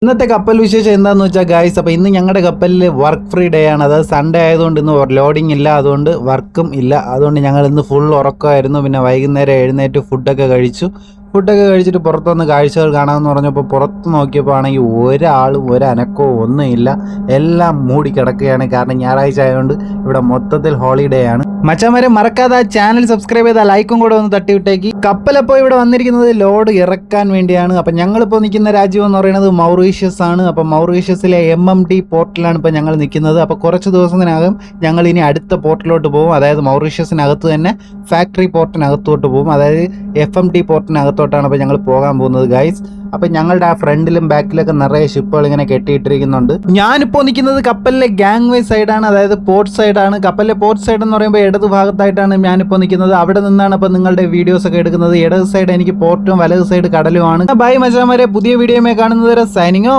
ഇന്നത്തെ കപ്പൽ വിശേഷം എന്താണെന്ന് വെച്ചാൽ ഗായ്സ്, അപ്പോൾ ഇന്ന് ഞങ്ങളുടെ കപ്പലിൽ വർക്ക് ഫ്രീ ഡേ ആണ്. അതായത് സൺഡേ ആയതുകൊണ്ട് ഇന്ന് ലോഡിംഗ് ഇല്ല, അതുകൊണ്ട് വർക്കും ഇല്ല. അതുകൊണ്ട് ഞങ്ങൾ ഇന്ന് ഫുൾ ഉറക്കമായിരുന്നു. പിന്നെ വൈകുന്നേരം എഴുന്നേറ്റ് ഫുഡൊക്കെ കഴിച്ചിട്ട് പുറത്തുനിന്ന് കാഴ്ചകൾ കാണാമെന്ന് പറഞ്ഞപ്പോൾ പുറത്ത് നോക്കിയപ്പോൾ ആണെങ്കിൽ ഒരാളും ഒരനക്കവും ഒന്നുമില്ല. എല്ലാം മൂടി കിടക്കുകയാണ്. കാരണം ഞായറാഴ്ച ആയതുകൊണ്ട് ഇവിടെ മൊത്തത്തിൽ ഹോളിഡേ ആണ്. മച്ചാന്മാരെ, മറക്കാതെ ആ ചാനൽ സബ്സ്ക്രൈബ് ചെയ്താൽ ലൈക്കും കൂടെ ഒന്ന് തട്ടിവിട്ടേക്ക്. കപ്പലപ്പോൾ ഇവിടെ വന്നിരിക്കുന്നത് ലോഡ് ഇറക്കാൻ വേണ്ടിയാണ്. അപ്പം ഞങ്ങളിപ്പോൾ നിൽക്കുന്ന രാജ്യം എന്ന് പറയുന്നത് മൗറീഷ്യസ് ആണ്. അപ്പം മൗറീഷ്യസിലെ MMT പോർട്ടിലാണ് ഇപ്പോൾ ഞങ്ങൾ നിൽക്കുന്നത്. അപ്പോൾ കുറച്ച് ദിവസത്തിനകം ഞങ്ങൾ ഇനി അടുത്ത പോർട്ടിലോട്ട് പോകും. അതായത് മൗറീഷ്യസിനകത്ത് തന്നെ ഫാക്ടറി പോർട്ടിനകത്തോട്ട് പോകും. അതായത് FMT പോർട്ടിനകത്തോട്ടാണ് അപ്പോൾ ഞങ്ങൾ പോകാൻ പോകുന്നത് ഗൈസ്. അപ്പം ഞങ്ങളുടെ ആ ഫ്രണ്ടിലും ബാക്കിലൊക്കെ നിറയെ ഷിപ്പുകൾ ഇങ്ങനെ കെട്ടിയിട്ടിരിക്കുന്നുണ്ട്. ഞാനിപ്പോൾ നിൽക്കുന്നത് കപ്പലിലെ ഗാങ് വേ സൈഡാണ്, അതായത് പോർട്ട് സൈഡാണ്. കപ്പലിലെ പോർട്ട് സൈഡ് എന്ന് പറയുമ്പോൾ ഇടത് ഭാഗത്തായിട്ടാണ് ഞാനിപ്പോൾ നിൽക്കുന്നത്. അവിടെ നിന്നാണ് ഇപ്പോൾ നിങ്ങളുടെ വീഡിയോസ് ഒക്കെ എടുക്കുന്നത്. ഇടത് സൈഡ് എനിക്ക് പോർട്ടും വലത് സൈഡ് കടലുമാണ്. ബൈ മച്ചാന്മാരെ, പുതിയ വീഡിയോയുമായി കാണുന്നത് വരെ സൈനിങ് ഓഫ്.